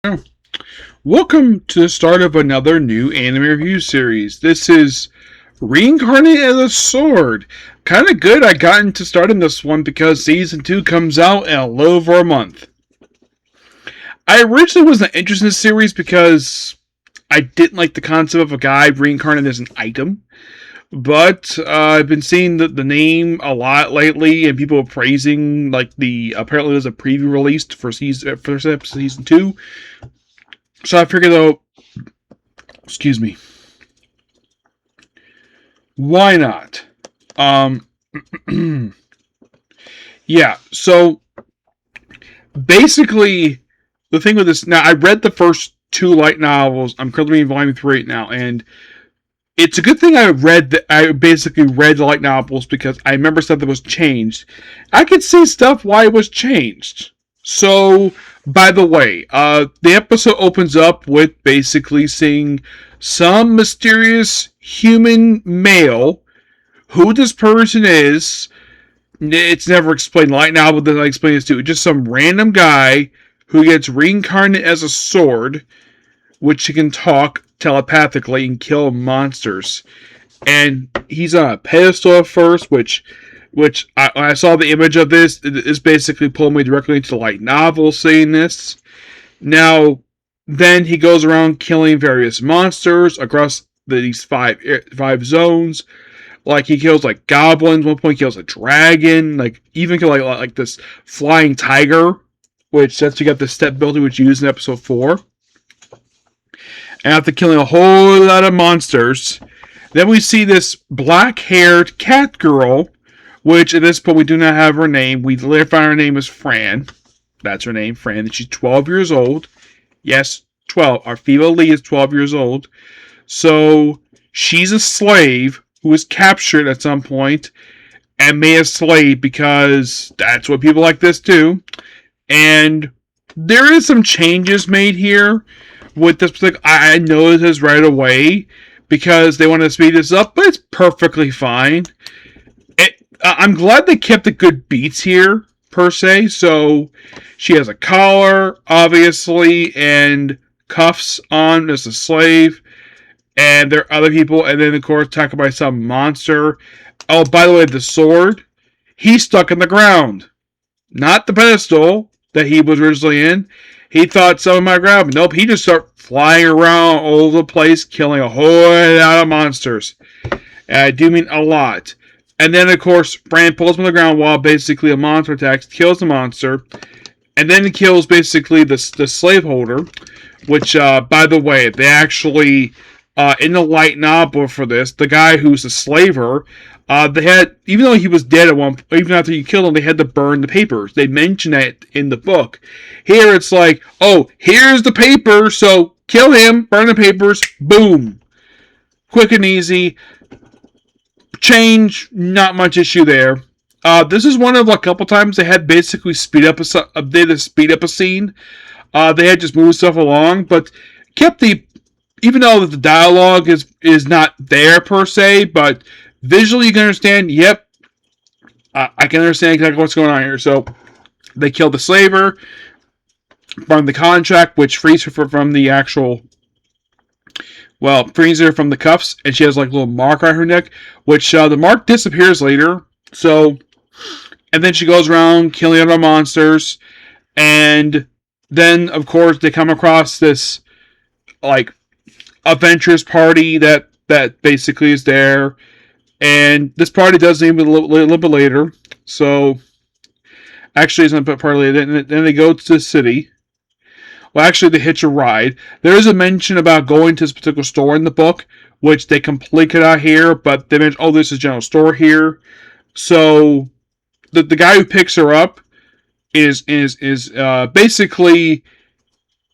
Oh. Welcome to the start of another new anime review series. This is Reincarnated as a Sword. Kind of good I got into starting this one because season 2 comes out in a little over a month. I originally wasn't interested in this series because I didn't like the concept of a guy reincarnated as an item. But I've been seeing the name a lot lately, and people are praising apparently there's a preview released for season 2. So I figured though, excuse me, why not? Um, yeah. So basically, the thing with this now, I read the first two light novels. I'm currently reading volume 3 right now, and it's a good thing I basically read the light novels because I remember stuff that was changed. I could see stuff why it was changed. So, by the way, the episode opens up with basically seeing some mysterious human male. Who this person is, it's never explained. Light novel doesn't explain this to. Just some random guy who gets reincarnated as a sword, which he can talk telepathically and kill monsters. And he's on a pedestal at first, which I saw the image of this. It's basically pulling me directly into the light novel saying this. Now, then he goes around killing various monsters across these five zones. Like he kills like goblins. One point he kills a dragon. Like even kill like this flying tiger, which that's you got the step ability which you use in episode 4. And after killing a whole lot of monsters, then we see this black-haired cat girl, which at this point we do not have her name. We later find her name is Fran. That's her name, Fran. And she's 12 years old. Yes, 12. Our female lead is 12 years old. So she's a slave who was captured at some point and made a slave because that's what people like this do. And there is some changes made here with this. I noticed this right away because they want to speed this up, but it's perfectly fine. I'm glad they kept the good beats here, per se. So she has a collar, obviously, and cuffs on as a slave. And there are other people, and then, of course, attacked by some monster. Oh, by the way, the sword, he's stuck in the ground. Not the pedestal that he was originally in. He thought someone might grab him. Nope, he just started flying around all over the place, killing a whole lot of monsters. And I do mean a lot. And then, of course, Fran pulls him on the ground while basically a monster attacks, kills the monster, and then he kills basically the slaveholder, which, by the way, they actually, in the light novel for this, the guy who's a slaver, they had, even though he was dead at one point, even after you killed him, they had to burn the papers. They mention it in the book. Here it's like, oh, here's the paper, so kill him, burn the papers, boom. Quick and easy. Change, not much issue there. This is one of a couple times they had basically speed up a scene. They had just moved stuff along, but kept even though the dialogue is not there per se, but visually you can understand, yep, I can understand exactly what's going on here. So they kill the slaver, burn the contract, which frees her from the actual, frees her from the cuffs, and she has like a little mark on her neck, which the mark disappears later. So, and then she goes around killing other monsters, and then of course they come across this like adventurous party that basically is there, and this party does name a little bit later. So, actually, it's not part later. Then they go to the city. Well, actually, they hitch a ride. There is a mention about going to this particular store in the book, which they completely cut out here, but they mention, oh, this is a general store here. So, the guy who picks her up is basically,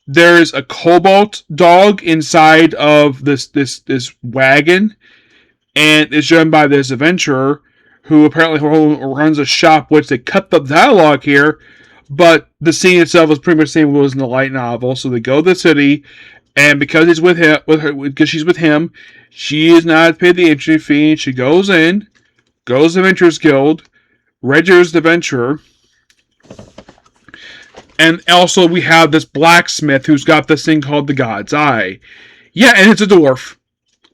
there's a cobalt dog inside of this wagon, and it's driven by this adventurer who apparently runs a shop, which they cut the dialogue here, but the scene itself is pretty much the same as it was in the light novel. So they go to the city, and because he's because she's with him, she is not paid the entry fee, and she goes in, goes to the Adventurers Guild, registers the adventurer, And also we have this blacksmith who's got this thing called the God's Eye. Yeah, and it's a dwarf.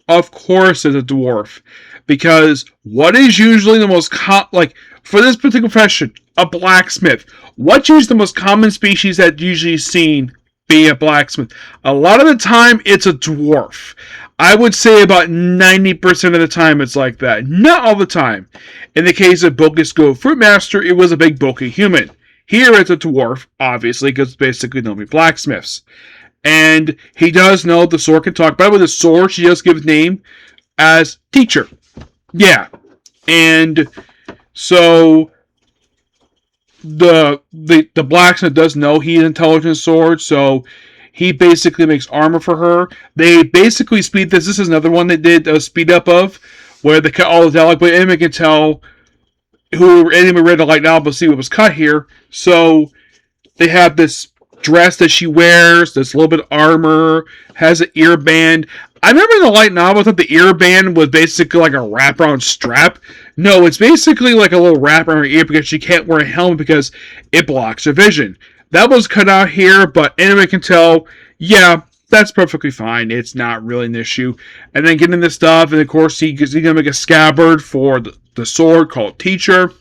Of course it's a dwarf. Because what is usually the most for this particular profession, a blacksmith, what's usually the most common species that usually seen be a blacksmith? A lot of the time it's a dwarf. I would say about 90% of the time it's like that. Not all the time. In the case of Bogus Go Fruitmaster, it was a big bulky human. Here it's a dwarf, obviously, because basically nobody blacksmiths. And he does know the sword can talk. By the way, the sword, she does give his name as Teacher. Yeah. And so the blacksmith does know he's an intelligent sword, so he basically makes armor for her. They basically speed this. This is another one they did a speed up of, where they cut all the dialogue, but anybody can tell who anybody read the light novel see what was cut here. So they have this dress that she wears, this little bit of armor, has an ear band. I remember in the light novel, I thought the ear band was basically like a wraparound strap. No, it's basically like a little wrap around her ear because she can't wear a helmet because it blocks her vision. That was cut out here, but anyone can tell, yeah, that's perfectly fine. It's not really an issue. And then getting this stuff, and of course, he's going to make a scabbard for the sword called Teacher.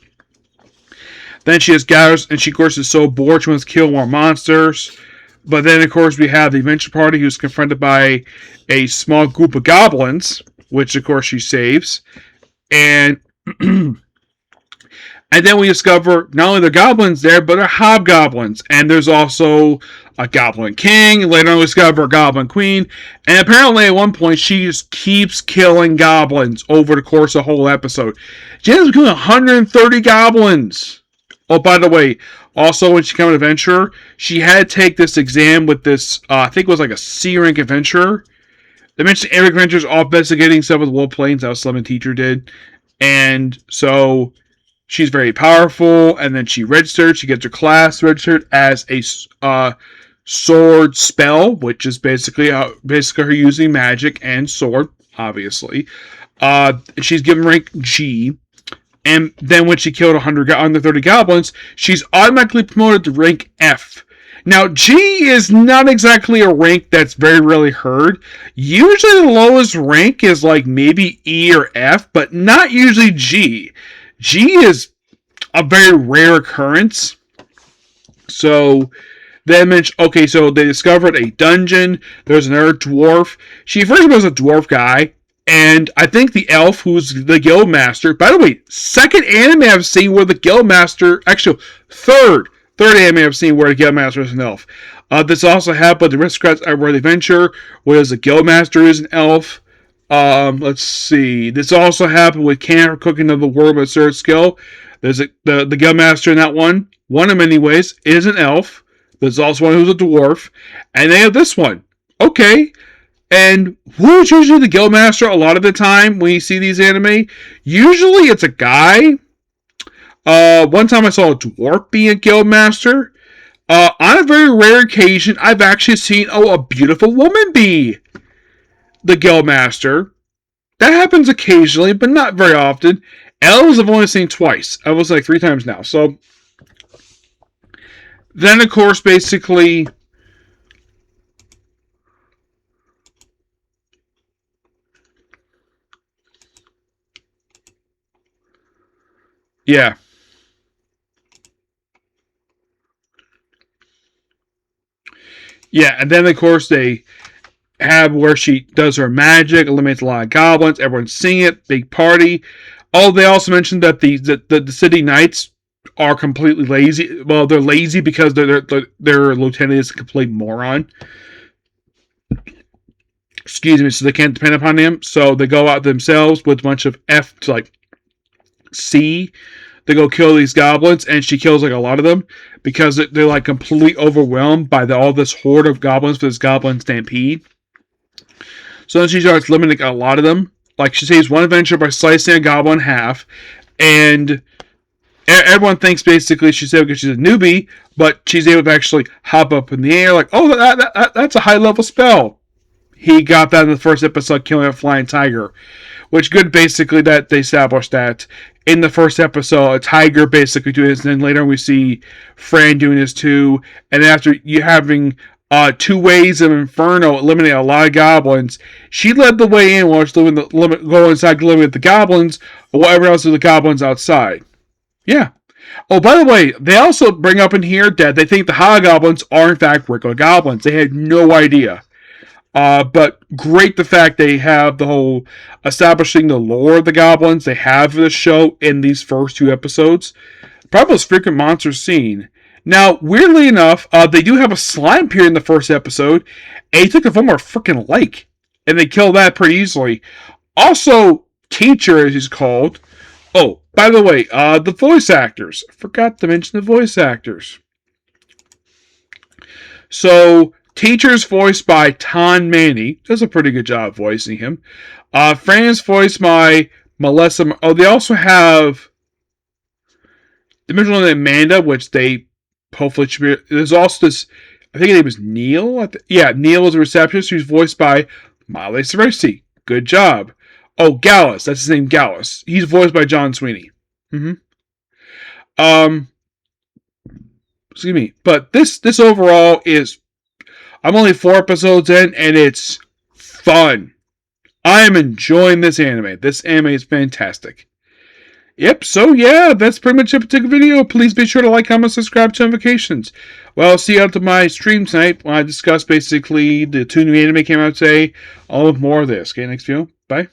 Then she has gathers, and she, of course, is so bored she wants to kill more monsters. But then, of course, we have the adventure party who's confronted by a small group of goblins, which, of course, she saves. And and then we discover not only the goblins there, but they're hobgoblins. And there's also a goblin king. Later on, we discover a goblin queen. And apparently, at one point, she just keeps killing goblins over the course of the whole episode. She ends up killing 130 goblins. Oh, by the way, also when she became an adventurer, she had to take this exam with this, I think it was like a C-rank adventurer. They mentioned Eric Adventures all investigating stuff with Wolf Plains, how Slim Teacher did. And so she's very powerful, and then she registered. She gets her class registered as a sword spell, which is basically her using magic and sword, obviously. She's given rank G. And then when she killed 130 goblins, she's automatically promoted to rank F. Now, G is not exactly a rank that's very rarely heard. Usually the lowest rank is like maybe E or F, but not usually G. G is a very rare occurrence. So then, okay, so they discovered a dungeon. There's another dwarf. She first was a dwarf guy. And I think the elf, who's the guild master, by the way, second anime I've seen where the guild master, actually, third anime I've seen where the guild master is an elf. This also happened with the Aristocrats Worthy Adventure, where the guild master is an elf. Let's see. This also happened with Camp for Cooking of the World with third skill. There's the guild master in that one in many ways, is an elf. There's also one who's a dwarf. And they have this one. Okay. And who's usually the guildmaster a lot of the time when you see these anime? Usually it's a guy. One time I saw a dwarf be a guildmaster. On a very rare occasion, I've actually seen a beautiful woman be the guildmaster. That happens occasionally, but not very often. Elves I've only seen twice. I was like 3 times now. So then, of course, basically, yeah. Yeah, and then, of course, they have where she does her magic, eliminates a lot of goblins, everyone's seeing it, big party. Oh, they also mentioned that the city knights are completely lazy. Well, they're lazy because their lieutenant is a complete moron. Excuse me, so they can't depend upon him. So they go out themselves with a bunch of F to like C. They go kill these goblins, and she kills like a lot of them because they're like completely overwhelmed by all this horde of goblins for this goblin stampede. So then she starts limiting a lot of them. Like she saves one adventure by slicing a goblin in half, and everyone thinks basically she's able because she's a newbie, but she's able to actually hop up in the air like, oh, that's a high level spell. he got that in the first episode, killing a flying tiger. Which good, basically, that they established that in the first episode, a tiger basically doing this, and then later we see Fran doing this too. And after you having two ways of Inferno eliminate a lot of goblins, she led the way in while she's go inside living with the goblins, or whatever else with the goblins outside. Yeah. Oh, by the way, they also bring up in here that they think the hobgoblins are in fact regular goblins. They had no idea. But great the fact they have the whole establishing the lore of the goblins they have for the show in these first two episodes. Probably most frequent monsters seen. Now, weirdly enough, they do have a slime appear in the first episode, and he took the form of a freaking lake, and they kill that pretty easily. Also, Teacher, as he's called. Oh, by the way, the voice actors. I forgot to mention the voice actors. So, Teacher's voiced by Ton Manny. Does a pretty good job voicing him. Fran's voiced by Melissa. Oh, they also have the original name Amanda, which they hopefully should be. There's also this, I think his name is Neil. Neil is a receptionist who's voiced by Miley Cyrus. Good job. Oh, Gallus. That's his name, Gallus. He's voiced by John Sweeney. Excuse me. But this overall is, I'm only 4 episodes in, and it's fun. I am enjoying this anime. This anime is fantastic. Yep, so yeah, that's pretty much it for the video. Please be sure to like, comment, subscribe, turn notifications. Well, see you out to my stream tonight when I discuss basically the 2 new anime came out today, all of more of this. Okay, next video. Bye.